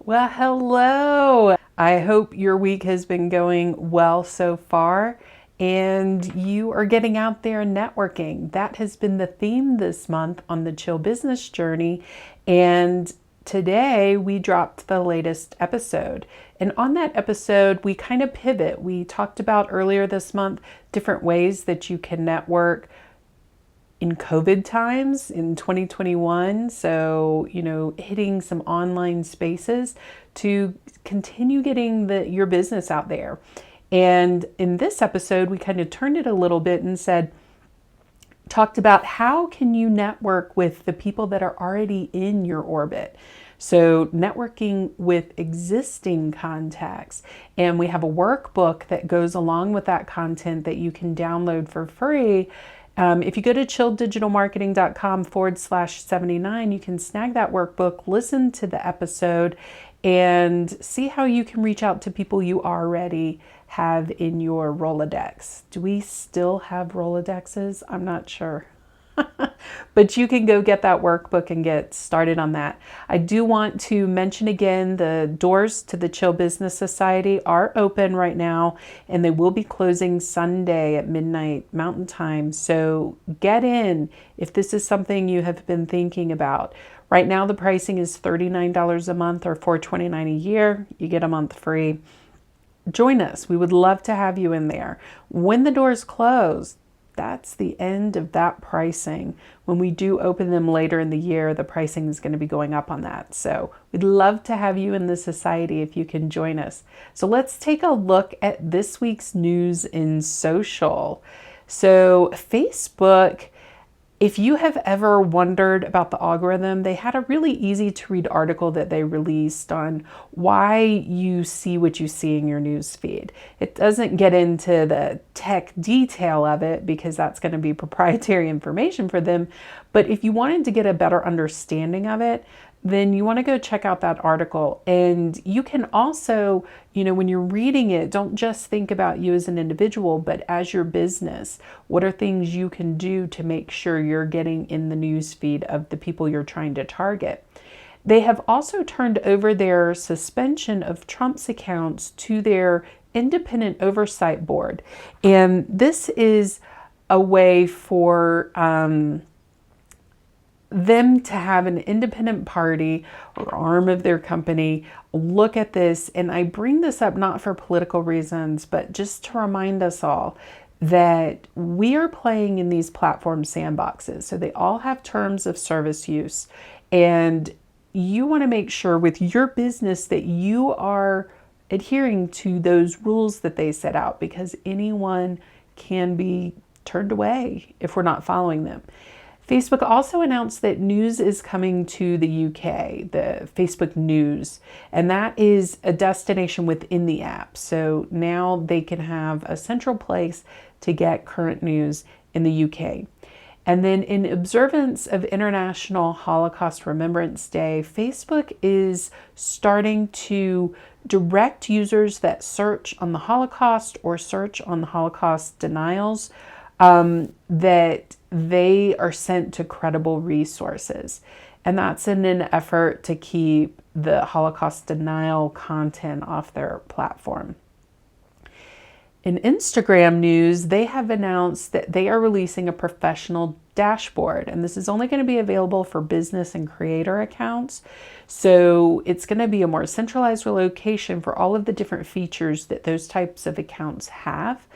Well, hello. I hope your week has been going well so far and you are getting out there and networking. That has been the theme this month on the Chill Business Journey. And today we dropped the latest episode. And on that episode, we kind of pivot. We talked about earlier this month different ways that you can network in COVID times in 2021. So, hitting some online spaces to continue getting your business out there. And in this episode, we kind of turned it a little bit and talked about how can you network with the people that are already in your orbit. So networking with existing contacts. And we have a workbook that goes along with that content that you can download for free. If you go to chilldigitalmarketing.com/79, you can snag that workbook, listen to the episode, and see how you can reach out to people you already have in your Rolodex. Do we still have Rolodexes? I'm not sure. But you can go get that workbook and get started on that. I do want to mention again, the doors to the Chill Business Society are open right now, and they will be closing Sunday at midnight Mountain Time. So get in if this is something you have been thinking about. Right now, the pricing is $39 a month or $429 a year. You get a month free. Join us. We would love to have you in there. When the doors close, that's the end of that pricing. When we do open them later in the year, the pricing is going to be going up on that. So we'd love to have you in the society if you can join us. So let's take a look at this week's news in social. So Facebook, if you have ever wondered about the algorithm, they had a really easy to read article that they released on why you see what you see in your news feed. It doesn't get into the tech detail of it because that's going to be proprietary information for them. But if you wanted to get a better understanding of it, then you want to go check out that article. And you can also, when you're reading it, don't just think about you as an individual, but as your business. What are things you can do to make sure you're getting in the news feed of the people you're trying to target? They have also turned over their suspension of Trump's accounts to their independent oversight board. And this is a way for them to have an independent party or arm of their company look at this. And I bring this up not for political reasons, but just to remind us all that we are playing in these platform sandboxes. So they all have terms of service use. And you want to make sure with your business that you are adhering to those rules that they set out, because anyone can be turned away if we're not following them. Facebook also announced that news is coming to the UK, the Facebook News, and that is a destination within the app. So now they can have a central place to get current news in the UK. And then in observance of International Holocaust Remembrance Day, Facebook is starting to direct users that search on the Holocaust or search on the Holocaust denials that they are sent to credible resources. And that's in an effort to keep the Holocaust denial content off their platform. In Instagram news, they have announced that they are releasing a professional dashboard, and this is only going to be available for business and creator accounts. So it's going to be a more centralized location for all of the different features that those types of accounts have.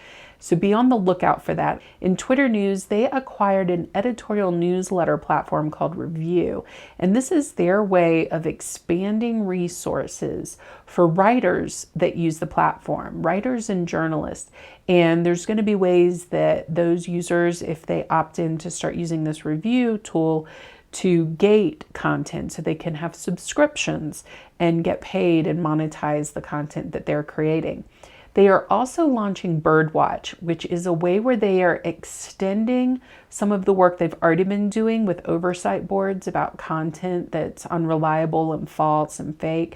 So be on the lookout for that. In Twitter news, they acquired an editorial newsletter platform called Review. And this is their way of expanding resources for writers that use the platform, writers and journalists. And there's going to be ways that those users, if they opt in to start using this review tool, to gate content so they can have subscriptions and get paid and monetize the content that they're creating. They are also launching Birdwatch, which is a way where they are extending some of the work they've already been doing with oversight boards about content that's unreliable and false and fake.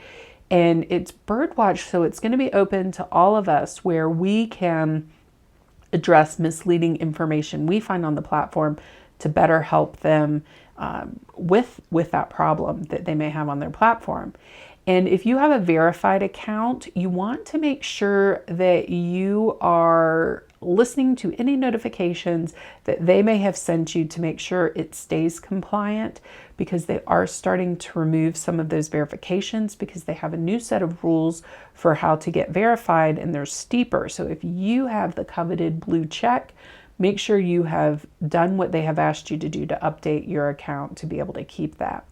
And it's Birdwatch, so it's going to be open to all of us where we can address misleading information we find on the platform to better help them with that problem that they may have on their platform. And if you have a verified account, you want to make sure that you are listening to any notifications that they may have sent you to make sure it stays compliant, because they are starting to remove some of those verifications because they have a new set of rules for how to get verified, and they're steeper. So if you have the coveted blue check, make sure you have done what they have asked you to do to update your account to be able to keep that.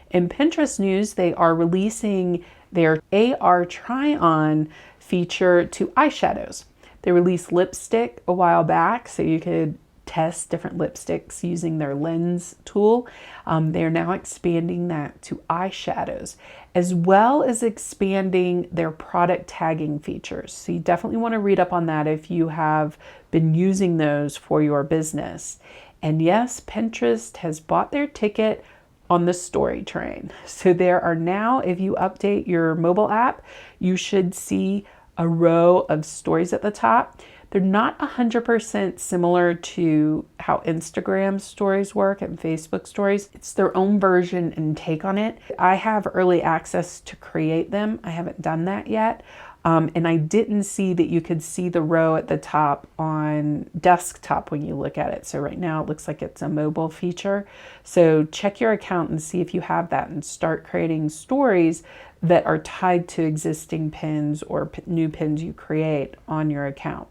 In Pinterest news, they are releasing their AR try-on feature to eyeshadows. They released lipstick a while back, so you could test different lipsticks using their lens tool. They're now expanding that to eyeshadows, as well as expanding their product tagging features. So you definitely want to read up on that if you have been using those for your business. And yes, Pinterest has bought their ticket on the story train. So there are now, if you update your mobile app, you should see a row of stories at the top. They're not 100% similar to how Instagram stories work and Facebook stories. It's their own version and take on it. I have early access to create them. I haven't done that yet. And I didn't see that you could see the row at the top on desktop when you look at it. So right now it looks like it's a mobile feature. So check your account and see if you have that and start creating stories that are tied to existing pins or new pins you create on your account.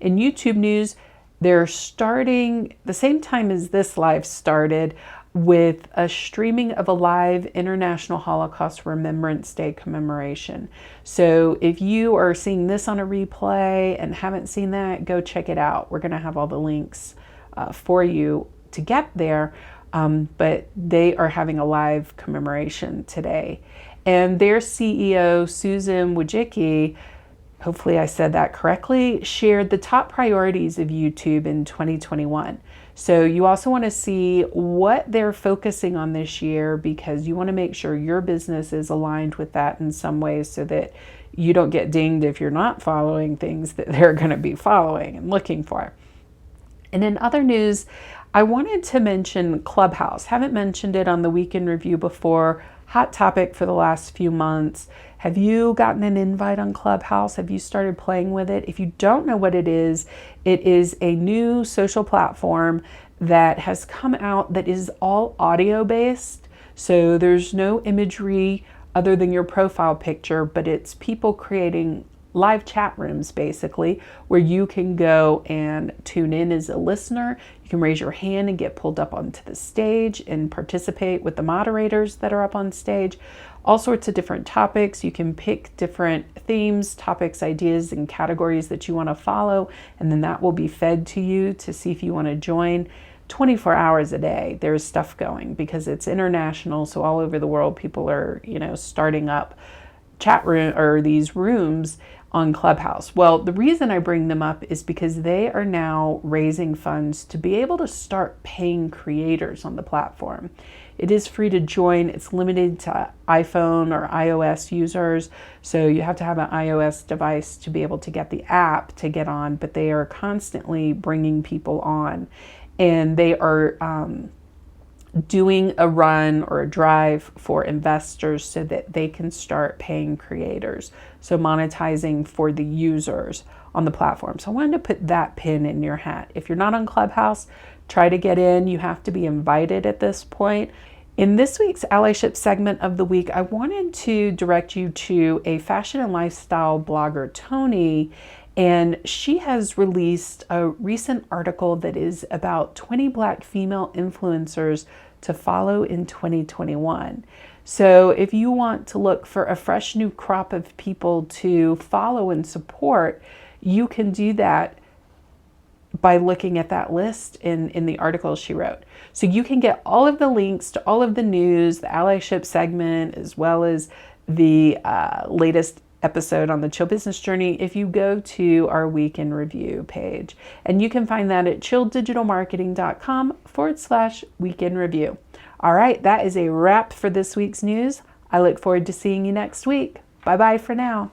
In YouTube news, they're starting the same time as this live started with a streaming of a live International Holocaust Remembrance Day commemoration. So if you are seeing this on a replay and haven't seen that, go check it out. We're going to have all the links for you to get there, but they are having a live commemoration today. And their CEO, Susan Wojcicki, hopefully I said that correctly, shared the top priorities of YouTube in 2021. So you also want to see what they're focusing on this year, because you want to make sure your business is aligned with that in some ways so that you don't get dinged if you're not following things that they're going to be following and looking for. And in other news, I wanted to mention Clubhouse. Haven't mentioned it on the Week in Review before. Hot topic for the last few months. Have you gotten an invite on Clubhouse? Have you started playing with it? If you don't know what it is a new social platform that has come out that is all audio based. So there's no imagery other than your profile picture, but it's people creating live chat rooms basically, where you can go and tune in as a listener. You can raise your hand and get pulled up onto the stage and participate with the moderators that are up on stage. All sorts of different topics. You can pick different themes, topics, ideas, and categories that you want to follow, and then that will be fed to you to see if you want to join. 24 hours a day, there's stuff going because it's international. So all over the world, people are, starting up chat room or these rooms on Clubhouse. Well, the reason I bring them up is because they are now raising funds to be able to start paying creators on the platform. It is free to join. It's limited to iPhone or iOS users. So you have to have an iOS device to be able to get the app to get on, but they are constantly bringing people on. And they are doing a run or a drive for investors so that they can start paying creators. So monetizing for the users on the platform. So I wanted to put that pin in your hat. If you're not on Clubhouse, try to get in. You have to be invited at this point. In this week's Allyship segment of the week, I wanted to direct you to a fashion and lifestyle blogger, Tony, and she has released a recent article that is about 20 Black female influencers to follow in 2021. So if you want to look for a fresh new crop of people to follow and support, you can do that by looking at that list in the article she wrote. So you can get all of the links to all of the news, the Allyship segment, as well as the latest episode on the Chill Business Journey if you go to our Week in Review page. And you can find that at chilldigitalmarketing.com/Week in Review. All right, that is a wrap for this week's news. I look forward to seeing you next week. Bye-bye for now.